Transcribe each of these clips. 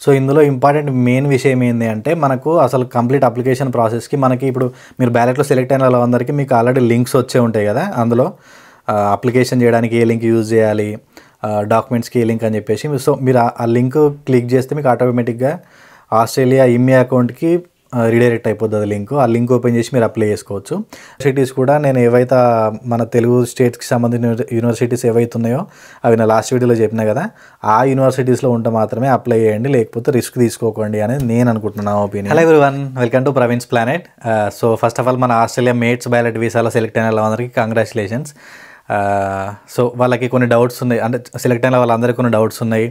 So ఇందులో important main విషయం ఏంటి అంటే మనకు అసలు కంప్లీట్ అప్లికేషన్ ప్రాసెస్కి మనకి ఇప్పుడు మీరు బ్యాలెట్లో సెలెక్ట్ అయిన వాళ్ళందరికీ మీకు ఆల్రెడీ లింక్స్ వచ్చే ఉంటాయి కదా, అందులో అప్లికేషన్ చేయడానికి ఏ లింక్ యూజ్ చేయాలి, డాక్యుమెంట్స్కి ఏ లింక్ అని చెప్పేసి. సో మీరు ఆ లింక్ క్లిక్ చేస్తే మీకు ఆటోమేటిక్గా ఆస్ట్రేలియా ఇమ్మి అకౌంట్కి రీడైరెక్ట్ అయిపోతుంది లింక్. ఆ లింక్ ఓపెన్ చేసి మీరు అప్లై చేసుకోవచ్చు. యూనివర్సిటీస్ కూడా నేను ఏవైతే మన తెలుగు స్టేట్స్కి సంబంధించిన యూనివర్సిటీస్ ఏవైతే ఉన్నాయో అవి నా లాస్ట్ వీడియోలో చెప్పినా కదా, ఆ యూనివర్సిటీస్లో ఉంటే మాత్రమే అప్లై చేయండి, లేకపోతే రిస్క్ తీసుకోకండి అనేది నేను అనుకుంటున్నాను, నా opinion. Hello everyone, welcome to Praveen's planet. So first of all మన ఆస్ట్రేలియా మేట్స్ బ్యాలెట్ వీసాలో సెలెక్ట్ అయిన వాళ్ళందరికీ కంగ్రాచులేషన్స్. సో వాళ్ళకి కొన్ని డౌట్స్ ఉన్నాయి, అంటే సెలెక్ట్ అయిన వాళ్ళందరికీ కొన్ని డౌట్స్ ఉన్నాయి,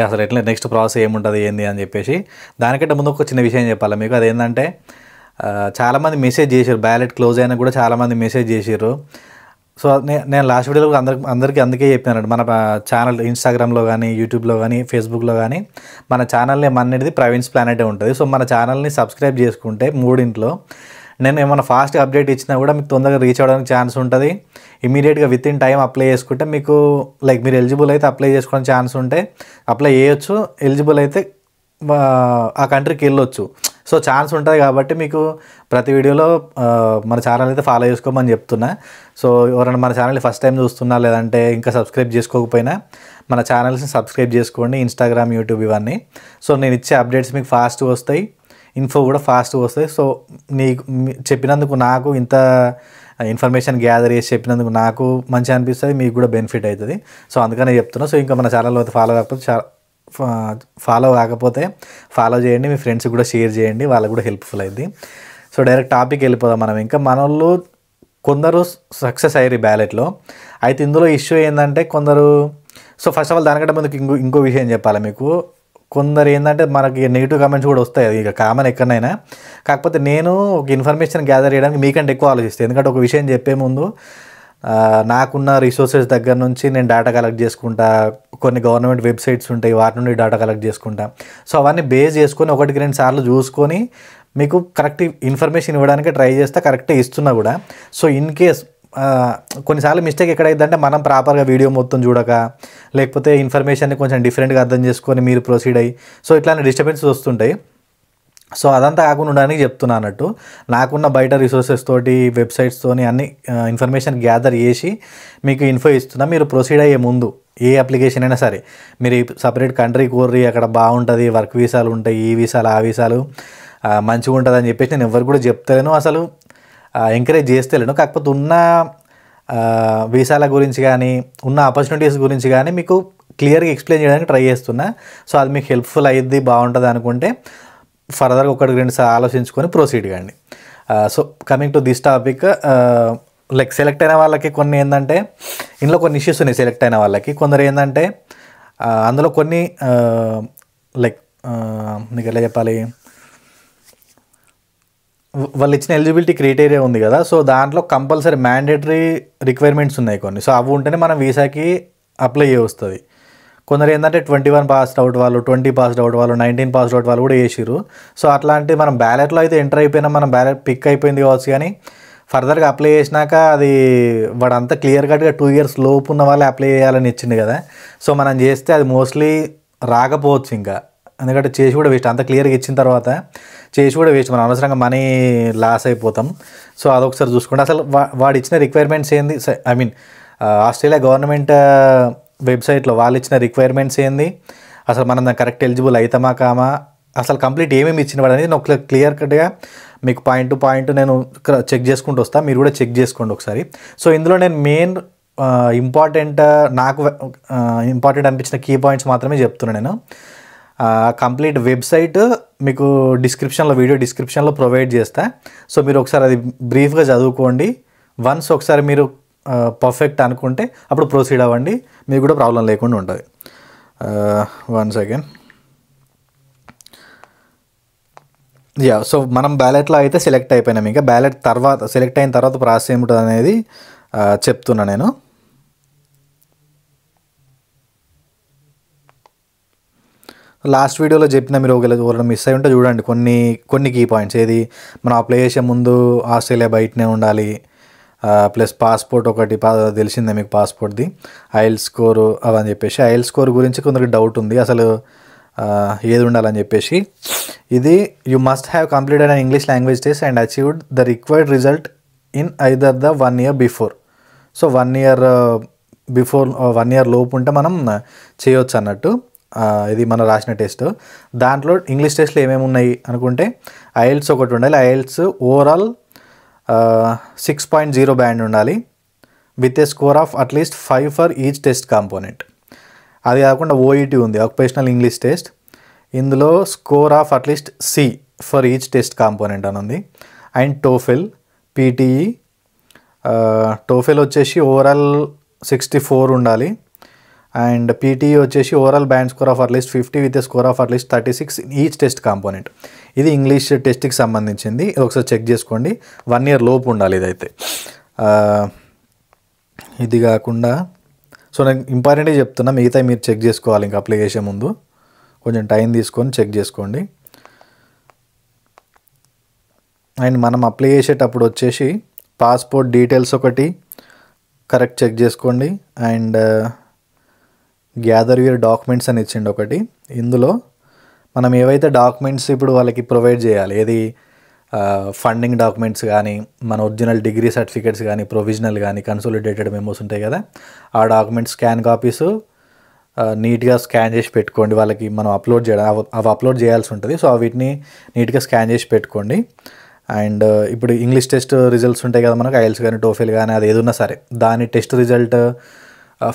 అసలు ఎట్లా నెక్స్ట్ ప్రాసెస్ ఏముంటుంది ఏంది అని చెప్పేసి. దానికంటే ముందు ఒక చిన్న విషయం చెప్పాలి మీకు. అదేంటంటే చాలామంది మెసేజ్ చేశారు, బ్యాలెట్ క్లోజ్ అయినా కూడా చాలామంది మెసేజ్ చేశారు. సో నేను లాస్ట్ వీడియోలో అందరికీ అందుకే చెప్పానండి, మన ఛానల్ ఇన్స్టాగ్రామ్లో కానీ, యూట్యూబ్లో కానీ, ఫేస్బుక్లో కానీ మన ఛానల్ నేమ్ అనేది ప్రవీణ్స్ ప్లానెటే ఉంటుంది. సో మన ఛానల్ని సబ్స్క్రైబ్ చేసుకుంటే మూడింట్లో నేను ఏమైనా ఫాస్ట్గా అప్డేట్ ఇచ్చినా కూడా మీకు తొందరగా రీచ్ అవ్వడానికి ఛాన్స్ ఉంటుంది. ఇమీడియట్గా విత్ ఇన్ టైం అప్లై చేసుకుంటే మీకు లైక్ మీరు ఎలిజిబుల్ అయితే అప్లై చేసుకోవడానికి ఛాన్స్ ఉంటే అప్లై చేయొచ్చు, ఎలిజిబుల్ అయితే ఆ కంట్రీకి వెళ్ళొచ్చు. సో ఛాన్స్ ఉంటుంది కాబట్టి మీకు ప్రతి వీడియోలో మన ఛానల్ అయితే ఫాలో చేసుకోమని చెప్తున్నా. సో ఎవరైనా మన ఛానల్ని ఫస్ట్ టైం చూస్తున్నా, లేదంటే ఇంకా సబ్స్క్రైబ్ చేసుకోకపోయినా మన ఛానల్స్ని సబ్స్క్రైబ్ చేసుకోండి, ఇన్స్టాగ్రామ్, యూట్యూబ్ ఇవన్నీ. సో నేను ఇచ్చే అప్డేట్స్ మీకు ఫాస్ట్గా వస్తాయి, ఇన్ఫో కూడా ఫాస్ట్గా వస్తాయి. సో నీకు చెప్పినందుకు, నాకు ఇంత ఇన్ఫర్మేషన్ గ్యాదర్ చేసి చెప్పినందుకు నాకు మంచిగా అనిపిస్తుంది, మీకు కూడా బెనిఫిట్ అవుతుంది. సో అందుకనే చెప్తున్నా. సో ఇంకా మన ఛానల్లో అయితే ఫాలో కాకపోతే ఫాలో చేయండి, మీ ఫ్రెండ్స్కి కూడా షేర్ చేయండి, వాళ్ళకు కూడా హెల్ప్ఫుల్ అయింది. సో డైరెక్ట్ టాపిక్ వెళ్ళిపోదాం మనం. ఇంకా మన వాళ్ళు కొందరు సక్సెస్ అయ్యారు ఈ బ్యాలెట్లో. అయితే ఇందులో ఇష్యూ ఏంటంటే కొందరు, సో ఫస్ట్ ఆఫ్ ఆల్ దానికంటే ముందుకు ఇంకో విషయం చెప్పాలి మీకు. కొందరు ఏంటంటే మనకి నెగిటివ్ కామెంట్స్ కూడా వస్తాయి, అది ఇక కామన్ ఎక్కడైనా. కాకపోతే నేను ఒక ఇన్ఫర్మేషన్ గ్యాదర్ చేయడానికి మీకంటే ఎక్కువ ఆలోచిస్తాను. ఎందుకంటే ఒక విషయం చెప్పే ముందు నాకున్న రిసోర్సెస్ దగ్గర నుంచి నేను డేటా కలెక్ట్ చేసుకుంటా, కొన్ని గవర్నమెంట్ వెబ్సైట్స్ ఉంటాయి వాటి నుండి డేటా కలెక్ట్ చేసుకుంటా. సో అవన్నీ బేస్ చేసుకొని 1-2 సార్లు చూసుకొని మీకు కరెక్ట్ ఇన్ఫర్మేషన్ ఇవ్వడానికి ట్రై చేస్తే కరెక్ట్గా ఇస్తున్నా కూడా. సో ఇన్ కేస్ కొన్నిసార్లు మిస్టేక్ ఎక్కడైందంటే మనం ప్రాపర్గా వీడియో మొత్తం చూడక, లేకపోతే ఇన్ఫర్మేషన్ని కొంచెం డిఫరెంట్గా అర్థం చేసుకొని మీరు ప్రొసీడ్ అయ్యి, సో ఇట్లాంటి డిస్టర్బెన్సెస్ వస్తుంటాయి. సో అదంతా కాకుండా ఉండడానికి చెప్తున్నా అన్నట్టు. నాకున్న బయట రిసోర్సెస్ తోటి, వెబ్సైట్స్ తోని అన్ని ఇన్ఫర్మేషన్ గ్యాదర్ చేసి మీకు ఇన్ఫో ఇస్తున్నా. మీరు ప్రొసీడ్ అయ్యే ముందు ఏ అప్లికేషన్ అయినా సరే మీరు సపరేట్ కంట్రీ కోర్రి, అక్కడ బాగుంటుంది, వర్క్ వీసాలు ఉంటాయి, ఈ వీసాలు ఆ వీసాలు మంచిగా ఉంటుంది అని చెప్పేసి నేను ఎవరు కూడా చెప్తలేను, అసలు ఎంకరేజ్ చేస్తలేను. కాకపోతే ఉన్న వీసాల గురించి కానీ, ఉన్న ఆపర్చునిటీస్ గురించి కానీ మీకు క్లియర్గా ఎక్స్ప్లెయిన్ చేయడానికి ట్రై చేస్తున్నా. సో అది మీకు హెల్ప్ఫుల్ అయ్యిద్ది, బాగుంటుంది అనుకుంటే ఫర్దర్గా 1-2 సార్లు ఆలోచించుకొని ప్రొసీడ్ కాండి. So coming to this topic, like select అయిన వాళ్ళకి కొన్ని ఏంటంటే ఇందులో కొన్ని ఇష్యూస్ ఉన్నాయి. సెలెక్ట్ అయిన వాళ్ళకి కొందరు ఏంటంటే అందులో కొన్ని లైక్ మీకు ఎలా చెప్పాలి, వాళ్ళు ఇచ్చిన ఎలిజిబిలిటీ క్రైటీరియా ఉంది కదా, సో దాంట్లో కంపల్సరీ మ్యాండేటరీ రిక్వైర్మెంట్స్ ఉన్నాయి కొన్ని. సో అవి ఉంటేనే మనం వీసాకి అప్లై చేయవస్తుంది. కొందరు ఏంటంటే 21 పాస్డ్ అవుట్ వాళ్ళు, 20 పాస్డ్ అవుట్ వాళ్ళు, 19 పాస్డ్ అవుట్ వాళ్ళు కూడా వేసిరు. సో అట్లాంటి మనం బ్యాలెట్లో అయితే ఎంటర్ అయిపోయినా, మనం బ్యాలెట్ పిక్ అయిపోయింది కావచ్చు, కానీ ఫర్దర్గా అప్లై చేసినాక అది వాడంతా క్లియర్ కట్గా 2 ఇయర్స్ లోపు ఉన్న వాళ్ళే అప్లై చేయాలని ఇచ్చింది కదా. సో మనం చేస్తే అది మోస్ట్లీ రాకపోవచ్చు ఇంకా, ఎందుకంటే చేసి కూడా వేస్ట్. అంత క్లియర్గా ఇచ్చిన తర్వాత చేసి కూడా వేస్ట్, మనం అనవసరంగా మనీ లాస్ అయిపోతాం. సో అదొకసారి చూసుకుంటే అసలు వాడు ఇచ్చిన రిక్వైర్మెంట్స్ ఏంది, ఐ మీన్ ఆస్ట్రేలియా గవర్నమెంట్ వెబ్సైట్లో వాళ్ళు ఇచ్చిన రిక్వైర్మెంట్స్ ఏంది, అసలు మనం దాన్ని కరెక్ట్ ఎలిజిబుల్ అవుతామా కామా, అసలు కంప్లీట్ ఏమేమి ఇచ్చినవాడు అనేది నేను ఒక క్లియర్ కట్గా మీకు పాయింట్ టు పాయింట్ నేను చెక్ చేసుకుంటూ వస్తాను, మీరు కూడా చెక్ చేసుకోండి ఒకసారి. సో ఇందులో నేను మెయిన్ నాకు ఇంపార్టెంట్ అనిపించిన కీ పాయింట్స్ మాత్రమే చెప్తున్నాను నేను. కంప్లీట్ వెబ్సైట్ మీకు వీడియో డిస్క్రిప్షన్లో ప్రొవైడ్ చేస్తా. సో మీరు ఒకసారి అది బ్రీఫ్గా చదువుకోండి. వన్స్ ఒకసారి మీరు పర్ఫెక్ట్ అనుకుంటే అప్పుడు ప్రొసీడ్ అవ్వండి, మీకు కూడా ప్రాబ్లం లేకుండా ఉంటుంది. 1 సెకండ్. సో మనం బ్యాలెట్లో అయితే సెలెక్ట్ అయిపోయినాం. ఇంకా బ్యాలెట్ తర్వాత సెలెక్ట్ అయిన తర్వాత ప్రాసెస్ ఏముంటుంది అనేది చెప్తున్నా నేను. లాస్ట్ వీడియోలో చెప్పిన, మీరు ఒకవేళ మిస్ అయి ఉంటే చూడండి కొన్ని కీ పాయింట్స్. ఏది మనం అప్లై చేసే ముందు ఆస్ట్రేలియా బయటనే ఉండాలి, ప్లస్ పాస్పోర్ట్ ఒకటి తెలిసిందే మీకు, పాస్పోర్ట్ది, ఐఎల్స్ స్కోరు అవని చెప్పేసి. ఐఎల్స్ స్కోర్ గురించి కొందరికి డౌట్ ఉంది, అసలు ఏది ఉండాలని చెప్పేసి. ఇది you must have completed an English language test and achieved the required result in either the 1 year before. So 1 year before 1 year లోపు ఉంటే మనం చేయొచ్చు అన్నట్టు. ఇది మనం రాసిన టెస్ట్. దాంట్లో ఇంగ్లీష్ టెస్ట్లు ఏమేమి ఉన్నాయి అనుకుంటే ఐఎల్స్ ఒకటి ఉండాలి. ఐఎల్స్ ఓవరాల్ 6.0 బ్యాండ్ ఉండాలి with a score of at least 5 for each test component. అది కాకుండా ఓఈటీ ఉంది, ఆక్యుపేషనల్ ఇంగ్లీష్ టెస్ట్. ఇందులో score of at least C for each test component అని ఉంది. And TOEFL, PTE. టోఫెల్ వచ్చేసి ఓవరాల్ 64 ఉండాలి. అండ్ పీటీఈ వచ్చేసి overall band score of at least 50 with a score of at least 36 each test component. ఇది English టెస్ట్కి సంబంధించింది. ఇది ఒకసారి చెక్ చేసుకోండి. 1 year లోపు ఉండాలి ఇదైతే. ఇది కాకుండా సో నేను ఇంపార్టెంట్గా చెప్తున్నా, మిగతా మీరు చెక్ చేసుకోవాలి. ఇంకా అప్లై చేసే ముందు కొంచెం టైం తీసుకొని చెక్ చేసుకోండి. అండ్ మనం అప్లై చేసేటప్పుడు వచ్చేసి పాస్పోర్ట్ డీటెయిల్స్ ఒకటి కరెక్ట్ చెక్ చేసుకోండి. అండ్ గ్యాదర్ యువర్ డాక్యుమెంట్స్ అని ఇచ్చిండి ఒకటి. ఇందులో మనం ఏవైతే డాక్యుమెంట్స్ ఇప్పుడు వాళ్ళకి ప్రొవైడ్ చేయాలి, ఏది ఫండింగ్ డాక్యుమెంట్స్ కానీ, మన ఒరిజినల్ డిగ్రీ సర్టిఫికేట్స్ కానీ, ప్రొవిజనల్ కానీ, కన్సోలిడేటెడ్ మెమోస్ ఉంటాయి కదా, ఆ డాక్యుమెంట్స్ స్కాన్ కాపీస్ నీట్గా స్కాన్ చేసి పెట్టుకోండి. వాళ్ళకి మనం అప్లోడ్ చేయడం అవి అప్లోడ్ చేయాల్సి ఉంటుంది. సో వీటిని నీట్గా స్కాన్ చేసి పెట్టుకోండి. అండ్ ఇప్పుడు ఇంగ్లీష్ టెస్ట్ రిజల్ట్స్ ఉంటాయి కదా మనకు, ఐఎల్స్ కానీ టోఫెల్ కానీ, అది ఏదున్నా సరే దాని టెస్ట్ రిజల్ట్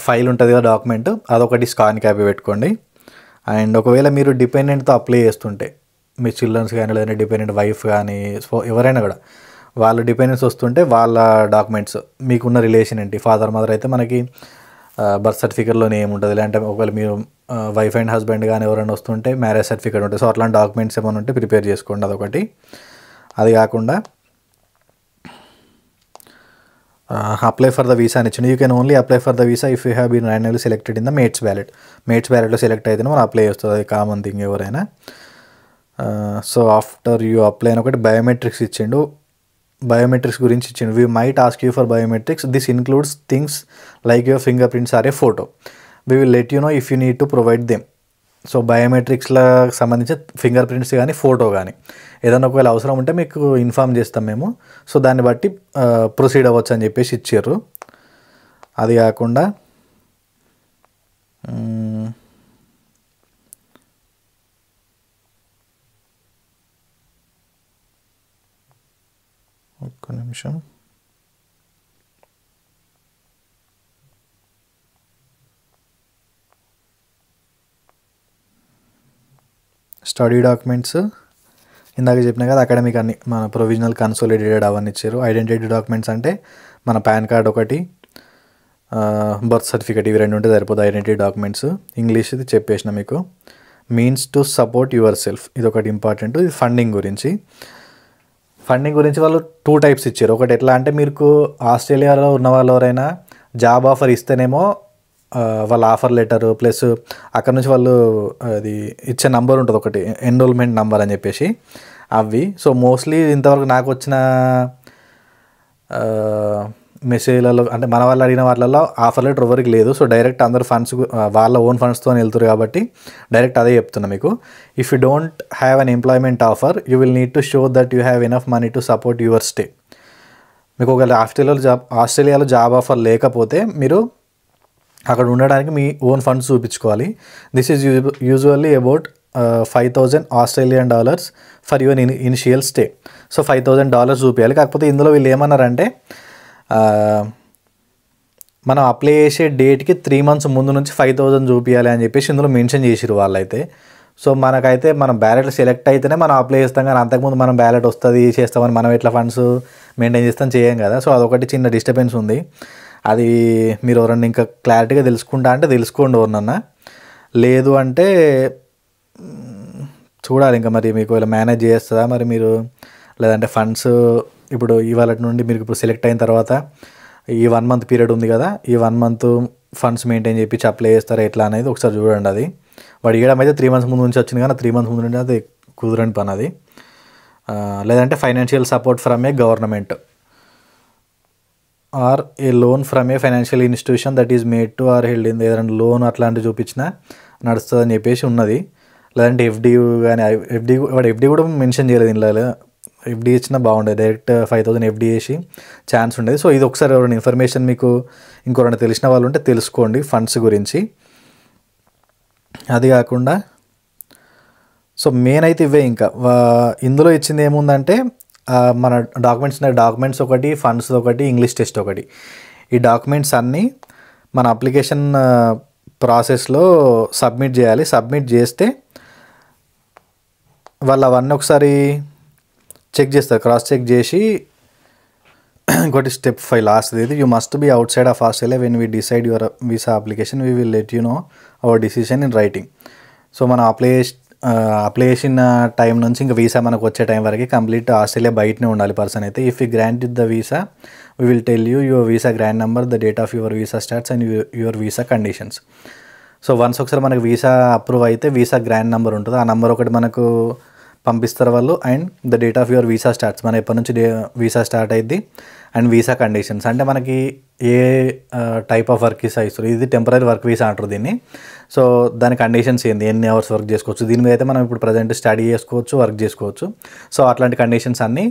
ఫైల్ ఉంటుంది కదా డాక్యుమెంట్, అదొకటి స్కాన్ కాపీ పెట్టుకోండి. అండ్ ఒకవేళ మీరు డిపెండెంట్తో అప్లై చేస్తుంటే మీ చిల్డ్రన్స్ కానీ లేదంటే డిపెండెంట్ వైఫ్ కానీ ఎవరైనా కూడా వాళ్ళ డిపెండెన్స్ వస్తుంటే వాళ్ళ డాక్యుమెంట్స్, మీకున్న రిలేషన్ ఏంటి, ఫాదర్ మదర్ అయితే మనకి బర్త్ సర్టిఫికేట్లోనే ఏముంటుంది, లేదంటే ఒకవేళ మీరు వైఫ్ అండ్ హస్బెండ్ కానీ ఎవరైనా వస్తుంటే మ్యారేజ్ సర్టిఫికేట్ ఉంటుంది. సో అట్లాంటి డాక్యుమెంట్స్ ఏమైనా ఉంటే ప్రిపేర్ చేసుకోండి, అదొకటి. అది కాకుండా అప్లై ఫర్ ద వీసా అని ఇచ్చింది. You can only apply for the visa if you have been randomly selected in the mates ballot. మేట్స్ బ్యాలెట్లో సెలెక్ట్ అయితేనే మనం అప్లై చేస్తుంది, అది కామన్ థింగ్ ఎవరైనా. సో ఆఫ్టర్ యూ అప్లై అని ఒకటి బయోమెట్రిక్స్ ఇచ్చిండు. బయోమెట్రిక్స్ గురించి ఇచ్చిండు. We might ask you for biometrics. This includes things like your fingerprints or a photo. We will let you know if you need to provide them. So బయోమెట్రిక్స్లకు సంబంధించి finger prints కానీ photo కానీ ఏదైనా ఒకవేళ అవసరం ఉంటే మీకు inform చేస్తాం మేము. సో దాన్ని బట్టి ప్రొసీడ్ అవ్వచ్చు అని చెప్పేసి ఇచ్చారు. అది కాకుండా ఒక్క నిమిషం. స్టడీ డాక్యుమెంట్స్ ఇందాక చెప్పినా కదా, అకాడమిక్ అన్ని మన ప్రొవిజనల్ కన్సోలిడేటెడ్ అవన్నీ ఇచ్చారు. ఐడెంటిటీ డాక్యుమెంట్స్ అంటే మన పాన్ కార్డ్ ఒకటి, బర్త్ సర్టిఫికేట్, ఇవి రెండు ఉంటే సరిపోతుంది ఐడెంటిటీ డాక్యుమెంట్స్. ఇంగ్లీష్ ఇది చెప్పేసిన మీకు. Means to support your self, ఇది ఒకటి ఇంపార్టెంట్. ఇది ఫండింగ్ గురించి. ఫండింగ్ గురించి వాళ్ళు 2 types ఇచ్చారు. ఒకటి ఎట్లా అంటే మీకు ఆస్ట్రేలియాలో ఉన్న వాళ్ళు ఎవరైనా జాబ్ ఆఫర్ ఇస్తేనేమో వాళ్ళ ఆఫర్ లెటర్ ప్లస్ అక్కడ నుంచి వాళ్ళు అది ఇచ్చే నంబర్ ఉంటుంది ఒకటి, ఎన్రోల్మెంట్ నెంబర్ అని చెప్పేసి అవి. సో మోస్ట్లీ ఇంతవరకు నాకు వచ్చిన మెసేజ్లలో అంటే మన వాళ్ళు అడిగిన వాళ్ళలో ఆఫర్ లెటర్ ఎవరికి లేదు. సో డైరెక్ట్ అందరు ఫండ్స్ వాళ్ళ ఓన్ ఫండ్స్తో వెళ్తారు కాబట్టి డైరెక్ట్ అదే చెప్తున్నా మీకు. If you don't have an employment offer you will need to show that you have enough money to support your stay. మీకు ఒకవేళ ఆస్ట్రేలియాలో జాబ్ ఆఫర్ లేకపోతే మీరు అక్కడ ఉండడానికి మీ ఓన్ ఫండ్స్ చూపించుకోవాలి. This is usually about $5,000 Australian for your initial stay. So $5,000 చూపించాలి. కాకపోతే ఇందులో వీళ్ళు ఏమన్నారంటే మనం అప్లై చేసే డేట్కి 3 months ముందు నుంచి 5,000 చూపించాలి అని చెప్పేసి ఇందులో మెన్షన్ చేసిరు వాళ్ళైతే. సో మనకైతే మనం బ్యాలెట్ సెలెక్ట్ అయితేనే మనం అప్లై చేస్తాం, కానీ అంతకుముందు మనం బ్యాలెట్ వస్తుంది చేస్తామని మనం ఎట్లా ఫండ్స్ మెయింటైన్ చేస్తాం చేయం కదా. సో అదొకటి చిన్న డిస్టర్బెన్స్ ఉంది. అది మీరు ఎవరన్నా ఇంకా క్లారిటీగా తెలుసుకుంటా అంటే తెలుసుకోండి ఎవరినన్నా, లేదు అంటే చూడాలి ఇంకా మరి మీకు ఇలా మేనేజ్ చేస్తుందా మరి మీరు, లేదంటే ఫండ్స్ ఇప్పుడు ఇవాళ నుండి మీరు ఇప్పుడు సెలెక్ట్ అయిన తర్వాత ఈ 1 month పీరియడ్ ఉంది కదా, ఈ 1 month ఫండ్స్ మెయింటైన్ చేయించి అప్లై చేస్తారా ఎట్లా అనేది ఒకసారి చూడండి. అది వాడు ఇవ్వడం అయితే 3 months ముందు నుంచి వచ్చింది కానీ 3 months ముందు నుంచి అది కుదరని పని అది. లేదంటే financial support from a government or a loan from a financial institution that is made to or held in, ఏదైనా లోన్ అట్లాంటివి చూపించినా నడుస్తుందని చెప్పేసి ఉన్నది. లేదంటే ఎఫ్డి కానీ ఎఫ్డి కూడా మెన్షన్ చేయలేదు ఇందులో. ఎఫ్డి ఇచ్చినా బాగుండేది, డైరెక్ట్ 5,000 ఎఫ్డి వేసి ఛాన్స్ ఉండేది. సో ఇది ఒకసారి ఎవరైనా ఇన్ఫర్మేషన్ మీకు ఇంకొకరైనా తెలిసిన వాళ్ళు ఉంటే తెలుసుకోండి ఫండ్స్ గురించి. అది కాకుండా సో మెయిన్ అయితే ఇవే. ఇంకా ఇందులో ఇచ్చింది ఏముందంటే మన డాక్యుమెంట్స్ ఒకటి, ఫండ్స్ ఒకటి, ఇంగ్లీష్ టెస్ట్ ఒకటి. ఈ డాక్యుమెంట్స్ అన్నీ మన అప్లికేషన్ ప్రాసెస్లో సబ్మిట్ చేయాలి. సబ్మిట్ చేస్తే వాళ్ళు అవన్నీ ఒకసారి చెక్ చేస్తారు, క్రాస్ చెక్ చేసి ఇంకోటి స్టెప్ 5 లాస్ట్ ఇది, you must be outside of Australia when we decide your visa application we will let you know our decision in writing. So మనం అప్లై చేసిన టైం నుంచి ఇంకా వీసా మనకు వచ్చే టైం వరకు కంప్లీట్ ఆస్ట్రేలియా బయటనే ఉండాలి పర్సన్ అయితే. If you grant the visa we will tell you your visa grant number, the date of your visa starts and your visa conditions. So once ఒకసారి మనకు వీసా అప్రూవ్ అయితే visa grant number ఉంటుంది, ఆ number ఒకటి మనకు పంపిస్తారు వాళ్ళు. And the date of your visa starts, మన ఎప్పటి నుంచి వీసా స్టార్ట్ అయింది. అండ్ వీసా కండిషన్స్ అంటే మనకి ఏ టైప్ ఆఫ్ వర్క్ వీసా ఇస్తారు, ఇది టెంపరీ వర్క్ వీసా అంటారు దీన్ని. సో దాని కండిషన్స్ ఏంది, ఎన్ని అవర్స్ వర్క్ చేసుకోవచ్చు, దీని మీద అయితే మనం ఇప్పుడు ప్రజెంట్ స్టడీ చేసుకోవచ్చు, వర్క్ చేసుకోవచ్చు. సో అట్లాంటి కండిషన్స్ అన్నీ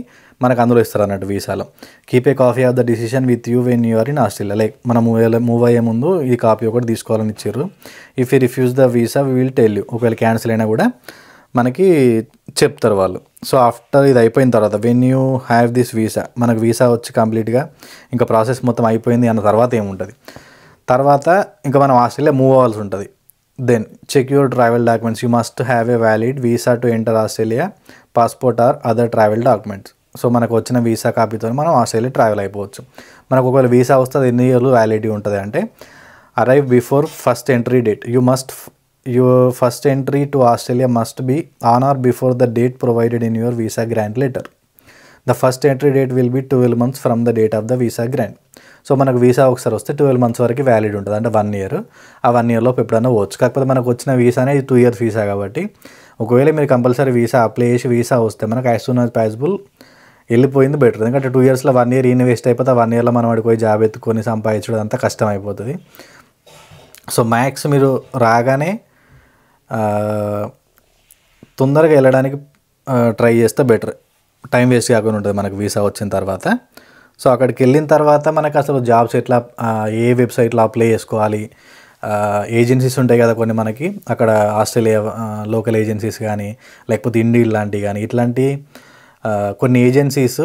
మనకు అందులో ఇస్తారు అన్నట్టు వీసాలో. Keep a copy of the decision with you when you are in Australia. Like మనం మూవ్ అయ్యే ముందు ఈ కాపీ ఒకటి తీసుకోవాలని ఇచ్చారు. If you refuse the visa we will tell you, ఒకవేళ క్యాన్సిల్ అయినా కూడా మనకి చెప్తారు వాళ్ళు. సో ఆఫ్టర్ ఇది అయిపోయిన తర్వాత when you have this visa, మనకు వీసా వచ్చి కంప్లీట్గా ఇంకా ప్రాసెస్ మొత్తం అయిపోయింది అన్న తర్వాత ఏముంటుంది, తర్వాత ఇంకా మనం ఆస్ట్రేలియా మూవ్ అవ్వాల్సి ఉంటుంది. Then check your travel documents, you must have a valid visa to enter Australia, passport or other travel documents. So మనకు వచ్చిన వీసా కాపీతో మనం ఆస్ట్రేలియా ట్రావెల్ అయిపోవచ్చు. మనకు ఒకవేళ వీసా వస్తే అది ఎన్ని ఇయర్లు వ్యాలిడిటీ ఉంటుంది అంటే, arrive before first entry date, your first entry to Australia must be on or before the date provided in your visa grant letter. The first entry date will be 12 months from the date of the visa grant. So మనకు visa ఒకసారి వస్తే 12 months వరకు valid ఉంటుంది, అంటే 1 year. ఆ 1 yearలో ఎప్పుడైనా పోవచ్చు. కాకపోతే మనకు వచ్చిన వీసానే 2 years వీసా కాబట్టి ఒకవేళ మీరు కంపల్సరీ వీసా అప్లై చేసి వీసా వస్తే మనకు యాజ్ సూన్ యాజ్ పాసిబుల్ వెళ్ళిపోయింది బెటర్. ఎందుకంటే 2 yearsలో 1 year ఈయన వేస్ట్ అయిపోతే 1 yearలో మనం అడిగి పోయి జాబ్ ఎత్తుకొని సంపాదించడం అంతా కష్టం అయిపోతుంది. సో మ్యాక్స్ మీరు రాగానే తొందరగా వెళ్ళడానికి ట్రై చేస్తే బెటర్, టైం వేస్ట్ కాకుండా ఉంటుంది మనకు వీసా వచ్చిన తర్వాత. సో అక్కడికి వెళ్ళిన తర్వాత మనకు అసలు జాబ్స్ ఎట్లా, ఏ వెబ్సైట్లో అప్లై చేసుకోవాలి, ఏజెన్సీస్ ఉంటాయి కదా కొన్ని మనకి అక్కడ ఆస్ట్రేలియా లోకల్ ఏజెన్సీస్ కానీ లేకపోతే ఇండీడ్ లాంటివి కానీ ఇట్లాంటి కొన్ని ఏజెన్సీస్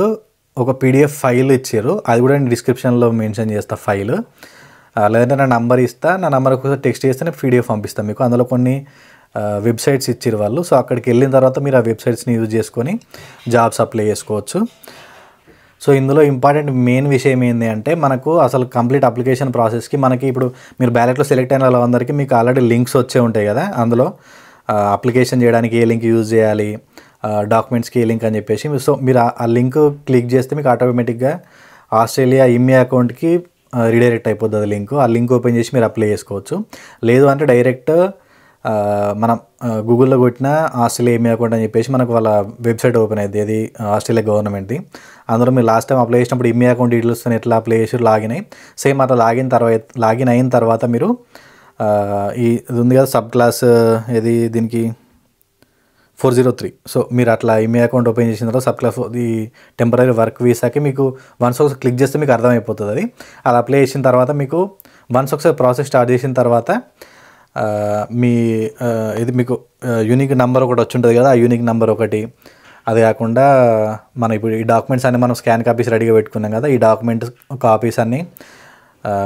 ఒక పీడిఎఫ్ ఫైల్ ఇచ్చారు. అది కూడా నేను డిస్క్రిప్షన్లో మెన్షన్ చేస్తా ఫైల్, లేదంటే నా నెంబర్ ఇస్తా, నా నెంబర్ ఒకసారి టెక్స్ట్ చేస్తే నేను పీడిఎఫ్ పంపిస్తాను మీకు. అందులో కొన్ని వెబ్సైట్స్ ఇచ్చారు వాళ్ళు. సో అక్కడికి వెళ్ళిన తర్వాత మీరు ఆ వెబ్సైట్స్ని యూజ్ చేసుకొని జాబ్స్ అప్లై చేసుకోవచ్చు. సో ఇందులో ఇంపార్టెంట్ మెయిన్ విషయం ఏంటి అంటే, మనకు అసలు కంప్లీట్ అప్లికేషన్ ప్రాసెస్కి మనకి ఇప్పుడు మీరు బ్యాలెట్లో సెలెక్ట్ అయిన వాళ్ళందరికీ మీకు ఆల్రెడీ లింక్స్ వచ్చే ఉంటాయి కదా, అందులో అప్లికేషన్ చేయడానికి ఏ లింక్ యూజ్ చేయాలి, డాక్యుమెంట్స్కి ఏ లింక్ అని చెప్పేసి. సో మీరు ఆ లింక్ క్లిక్ చేస్తే మీకు ఆటోమేటిక్గా ఆస్ట్రేలియా ఇమ్మి అకౌంట్కి రీడైరెక్ట్ అయిపోతుంది లింక్. ఆ లింక్ ఓపెన్ చేసి మీరు అప్లై చేసుకోవచ్చు. లేదు అంటే డైరెక్ట్ మనం గూగుల్లో కొట్టిన ఆస్ట్రేలియా ఇమ్మి అకౌంట్ అని చెప్పేసి మనకు వాళ్ళ వెబ్సైట్ ఓపెన్ అయింది, అది ఆస్ట్రేలియా గవర్నమెంట్ది. అందులో మీరు లాస్ట్ టైం అప్లై చేసినప్పుడు ఇమ్మి అకౌంట్ డీటెయిల్స్ ఎట్లా అప్లై చేసి లాగిన్ అయ్యి సేమ్ అట్లా లాగిన్ అయిన తర్వాత మీరు ఇది ఉంది కదా సబ్ క్లాస్, ఇది దీనికి 403. సో మీరు అట్లా ఇమ్మి అకౌంట్ ఓపెన్ చేసిన తర్వాత సబ్ క్లాస్ ఈ టెంపరీ వర్క్ వీసాకి మీకు వన్స్ ఒకసారి క్లిక్ చేస్తే మీకు అర్థమైపోతుంది. అది అప్లై చేసిన తర్వాత మీకు వన్స్ ఒకసారి ప్రాసెస్ స్టార్ట్ చేసిన తర్వాత మీ ఇది మీకు యూనిక్ నెంబర్ ఒకటి వచ్చి ఉంటుంది కదా, ఆ యూనిక్ నెంబర్ ఒకటి, అది కాకుండా మన ఇప్పుడు ఈ డాక్యుమెంట్స్ అన్నీ మనం స్కాన్ కాపీస్ రెడీగా పెట్టుకున్నాం కదా, ఈ డాక్యుమెంట్స్ కాపీస్ అన్నీ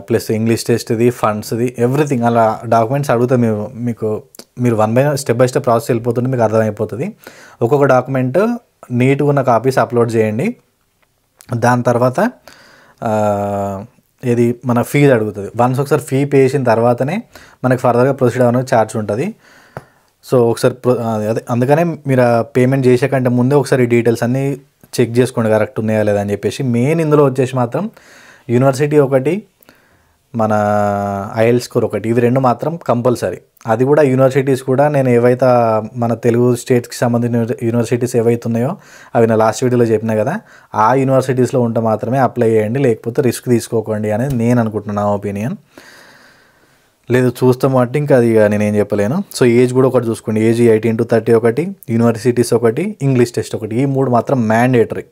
ప్లస్ ఇంగ్లీష్ టెస్ట్ది, ఫండ్స్ది, ఎవ్రీథింగ్ అలా డాక్యుమెంట్స్ అడుగుతుంది. మీరు స్టెప్ బై స్టెప్ ప్రాసెస్ వెళ్ళిపోతుంటే మీకు అర్థమైపోతుంది. ఒక్కొక్క డాక్యుమెంట్ నీట్గా ఉన్న కాపీస్ అప్లోడ్ చేయండి. దాని తర్వాత ఇది మన ఫీజు అడుగుతుంది. వన్స్ ఒకసారి ఫీ పే చేసిన తర్వాతనే మనకు ఫర్దర్గా ప్రొసీడ్ అవ్వడానికి ఛార్జ్ ఉంటుంది. సో ఒకసారి అదే అందుకనే మీరు పేమెంట్ చేసే కంటే ముందే ఒకసారి డీటెయిల్స్ అన్నీ చెక్ చేసుకోండి కరెక్ట్ ఉన్నాయా లేదా అని చెప్పేసి. మెయిన్ ఇందులో వచ్చేసి మాత్రం యూనివర్సిటీ ఒకటి, మన ఐఎల్ స్కోర్ ఒకటి, ఇవి రెండు మాత్రం కంపల్సరీ. అది కూడా యూనివర్సిటీస్ కూడా నేను ఏవైతే మన తెలుగు స్టేట్స్కి సంబంధించిన యూనివర్సిటీస్ ఏవైతే ఉన్నాయో అవి నా లాస్ట్ వీడియోలో చెప్పినా కదా, ఆ యూనివర్సిటీస్లో ఉంటే మాత్రమే అప్లై చేయండి, లేకపోతే రిస్క్ తీసుకోకండి అనేది నేను అనుకుంటున్నాను, నా ఒపీనియన్. లేదు చూస్తాం అంటే ఇంకా అది ఇక నేనేం చెప్పలేను. సో ఏజ్ కూడా ఒకటి చూసుకోండి, ఏజ్ 18 to 30 ఒకటి, యూనివర్సిటీస్ ఒకటి, ఇంగ్లీష్ టెస్ట్ ఒకటి, ఈ 3 మాత్రం మ్యాండేటరీ.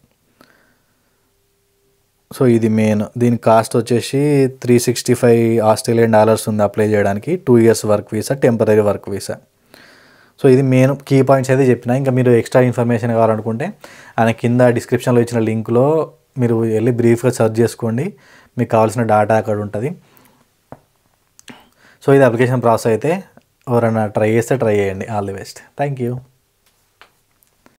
సో ఇది మెయిన్. దీని కాస్ట్ వచ్చేసి $365 ఉంది అప్లై చేయడానికి. 2 years work visa, temporary work visa. So ఇది మెయిన్ కీ పాయింట్స్ అయితే చెప్పిన. ఇంకా మీరు ఎక్స్ట్రా ఇన్ఫర్మేషన్ కావాలనుకుంటే ఆయన కింద డిస్క్రిప్షన్లో ఇచ్చిన లింక్లో మీరు వెళ్ళి బ్రీఫ్గా సెర్చ్ చేసుకోండి, మీకు కావాల్సిన డేటా అక్కడ ఉంటుంది. సో ఇది అప్లికేషన్ ప్రాసెస్ అయితే ఎవరైనా ట్రై చేస్తే ట్రై చేయండి. All the best. Thank you.